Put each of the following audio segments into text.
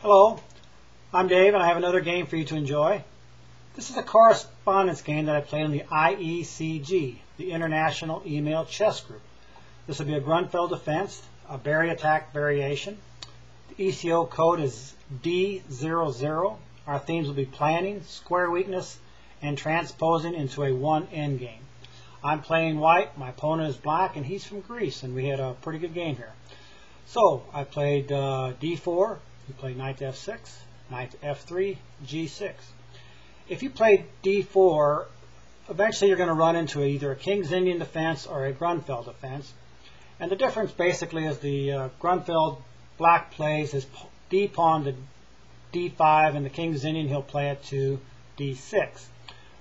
Hello, I'm Dave and I have another game for you to enjoy. This is a correspondence game that I play in the IECG, the International Email Chess Group. This will be a Grunfeld defense, a berry attack variation. The ECO code is D00. Our themes will be planning, square weakness, and transposing into a one endgame. I'm playing white, my opponent is black, and he's from Greece, and we had a pretty good game here. So I played D4, he played knight to F6, knight to F3, G6. If you play D4, eventually you're going to run into either a King's Indian defense or a Grunfeld defense. And the difference basically is the Grunfeld black plays his D pawn to D5, and the King's Indian he'll play it to D6.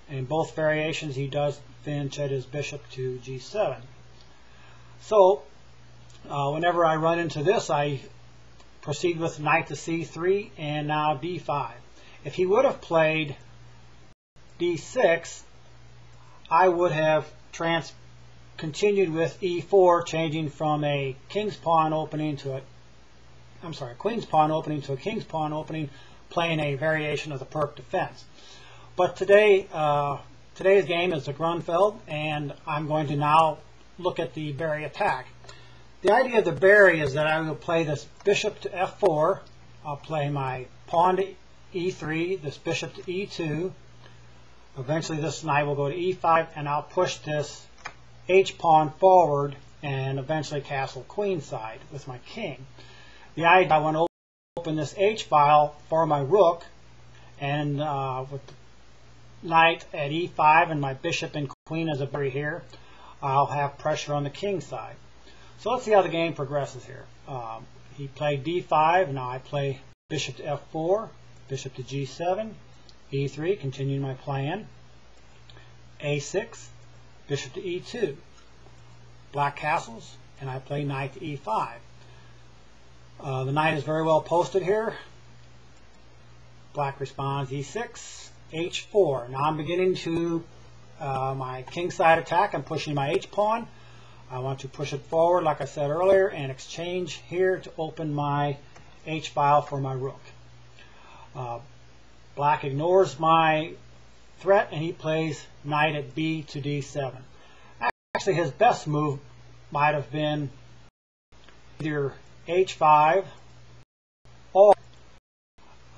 In both variations he does finish at his bishop to G7. So whenever I run into this, I proceed with knight to C3 and now D5. If he would have played D6, I would have continued with E4, changing from a king's pawn opening to a queen's pawn opening to a king's pawn opening, playing a variation of the Perk defense. But today's game is the Grunfeld, and I'm going to now look at the berry attack. The idea of the berry is that I will play this bishop to F4. I'll play my pawn to E3, this bishop to E2. Eventually this knight will go to E5, and I'll push this H pawn forward and eventually castle queenside with my king. The idea, I want to open this H file for my rook, and with the knight at E5 and my bishop and queen as a berry here, I'll have pressure on the king side. So let's see how the game progresses here. He played D5, now I play bishop to F4, bishop to G7, E3, continuing my plan, A6, bishop to E2, black castles, and I play knight to E5. The knight is very well posted here. Black responds E6, H4. Now I'm beginning to my kingside attack. I'm pushing my H pawn. I want to push it forward, like I said earlier, and exchange here to open my H file for my rook. Black ignores my threat, and he plays knight at B to D7. Actually, his best move might have been either H5 or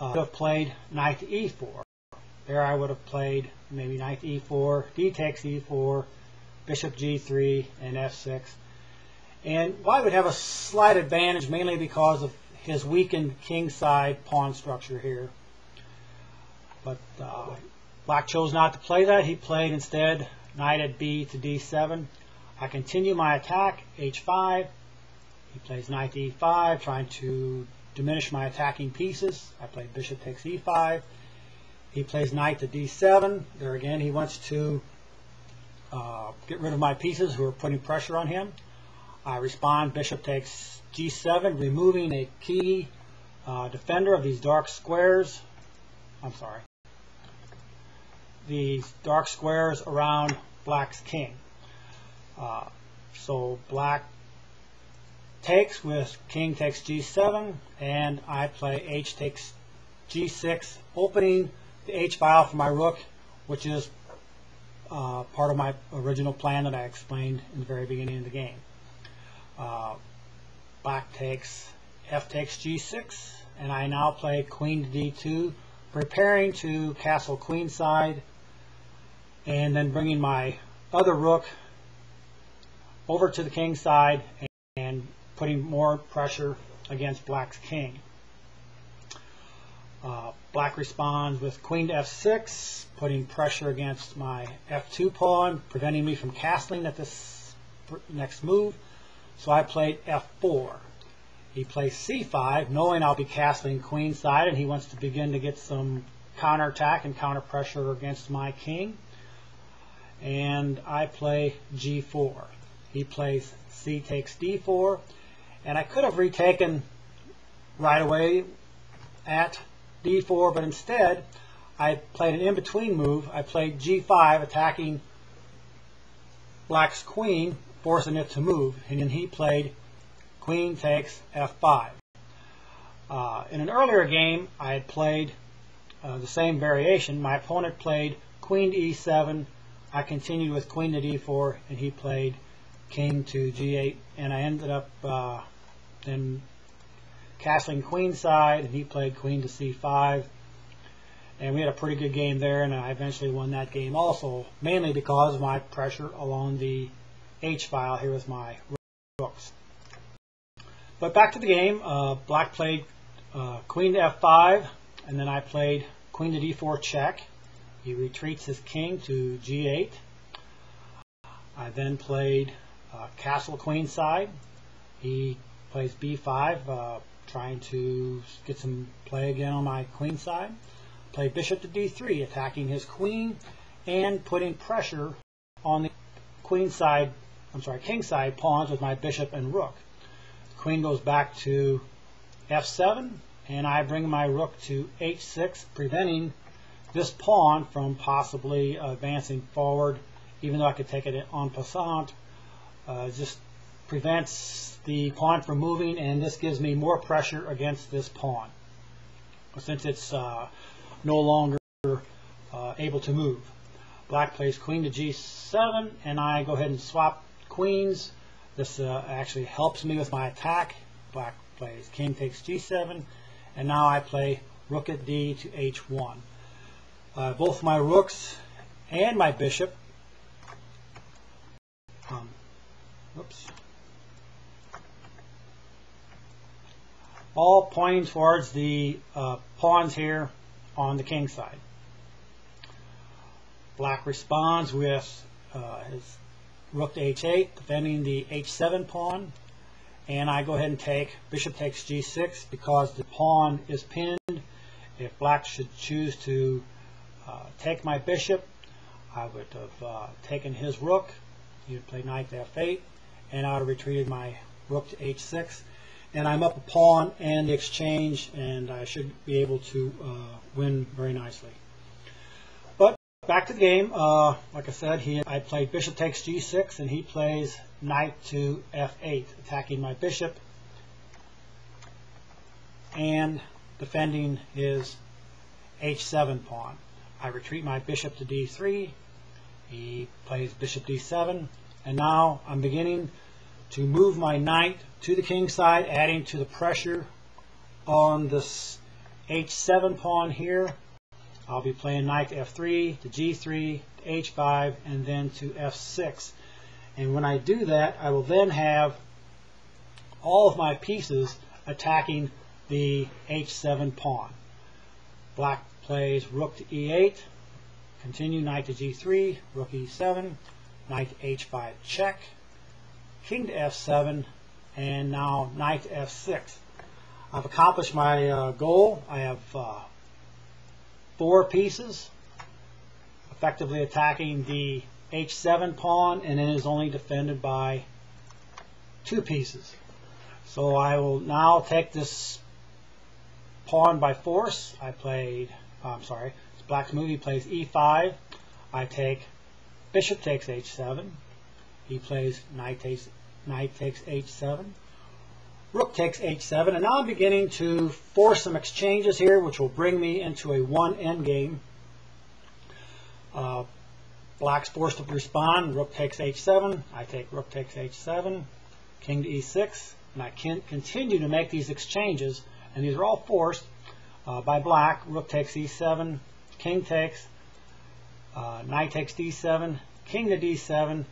would have played knight to E4. There I would have played maybe knight to E4, D takes E4, bishop G3, and F6. And white would have a slight advantage, mainly because of his weakened kingside pawn structure here. But black chose not to play that. He played instead knight at B to D7. I continue my attack, H5. He plays knight to E5, trying to diminish my attacking pieces. I play bishop takes E5. He plays knight to D7. There again, he wants to get rid of my pieces who are putting pressure on him. I respond, bishop takes G7, removing a key defender of these dark squares. These dark squares around black's king. So black takes with king takes G7, and I play H takes G6, opening the H file for my rook, which is part of my original plan that I explained in the very beginning of the game. Black takes F takes G6, and I now play queen to D2, preparing to castle queenside, and then bringing my other rook over to the king side and putting more pressure against black's king. Black responds with queen to F6, putting pressure against my F2 pawn, preventing me from castling at this next move. So I played F4. He plays C5, knowing I'll be castling queenside, and he wants to begin to get some counterattack and counter pressure against my king. And I play G4. He plays C takes D4, and I could have retaken right away at D4, but instead I played an in-between move. I played G5, attacking black's queen, forcing it to move, and then he played queen takes F5. In an earlier game, I had played the same variation. My opponent played queen to e7. I continued with queen to d4, and he played king to g8, and I ended up then castling queenside, and he played queen to c5, and we had a pretty good game there, and I eventually won that game also, mainly because of my pressure along the h file here with my rooks. But back to the game. Black played queen to f5, and then I played queen to d4 check. He retreats his king to g8. I then played castle queenside. He plays b5, trying to get some play again on my queen side. Played bishop to d3, attacking his queen and putting pressure on the king side pawns with my bishop and rook. The queen goes back to f7, and I bring my rook to h6, preventing this pawn from possibly advancing forward, even though I could take it en passant. Just prevents the pawn from moving, and this gives me more pressure against this pawn since it's no longer able to move. Black plays queen to g7, and I go ahead and swap queens. This actually helps me with my attack. Black plays king takes g7, and now I play rook at d to h1. Both my rooks and my bishop all pointing towards the pawns here on the king side. Black responds with his rook to h8, defending the h7 pawn, and I go ahead and take bishop takes g6 because the pawn is pinned. If black should choose to take my bishop, I would have taken his rook. He would play knight to f8, and I would have retreated my rook to h6, and I'm up a pawn and the exchange, and I should be able to win very nicely. But back to the game. Like I said, I played bishop takes g6, and he plays knight to f8, attacking my bishop and defending his h7 pawn. I retreat my bishop to d3. He plays bishop d7, and now I'm beginning to move my knight to the king side, adding to the pressure on this h7 pawn here. I'll be playing knight to f3, to g3, to h5, and then to f6. And when I do that, I will then have all of my pieces attacking the h7 pawn. Black plays rook to e8, continue knight to g3, rook e7, knight to h5 check, king to f7, and now knight to f6. I've accomplished my goal. I have 4 pieces effectively attacking the h7 pawn, and it is only defended by 2 pieces. So I will now take this pawn by force. It's black's move. He plays e5. I take bishop takes h7. He plays knight takes h7. Rook takes h7, and now I'm beginning to force some exchanges here, which will bring me into a 1 endgame. Black's forced to respond. Rook takes h7. I take rook takes h7. King to e6, and I can continue to make these exchanges, and these are all forced by black. Rook takes e7. King takes. Knight takes d7. King to d7.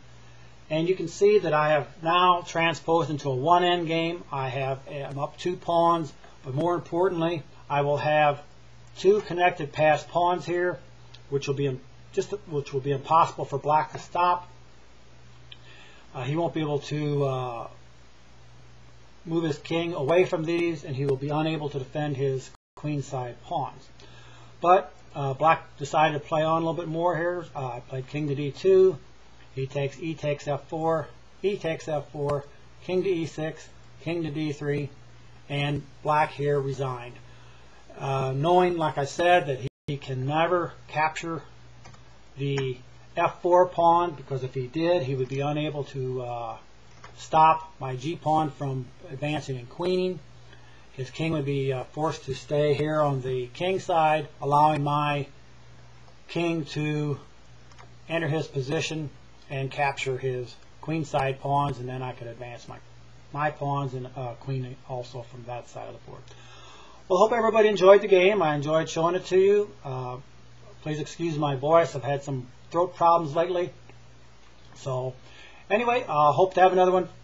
And you can see that I have now transposed into a 1 endgame. I'm up 2 pawns, but more importantly, I will have 2 connected passed pawns here, which will be impossible for black to stop. He won't be able to move his king away from these, and he will be unable to defend his queenside pawns. But black decided to play on a little bit more here. I played king to d2. He takes e takes f4, e takes f4, king to e6, king to d3, and black here resigned. Knowing, like I said, that he can never capture the f4 pawn, because if he did, he would be unable to stop my g pawn from advancing and queening. his king would be forced to stay here on the king side, allowing my king to enter his position and capture his queen side pawns, and then I could advance my pawns and queen also from that side of the board. Well, hope everybody enjoyed the game. I enjoyed showing it to you. Please excuse my voice. I've had some throat problems lately. So anyway, hope to have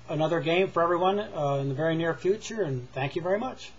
another game for everyone in the very near future, and thank you very much.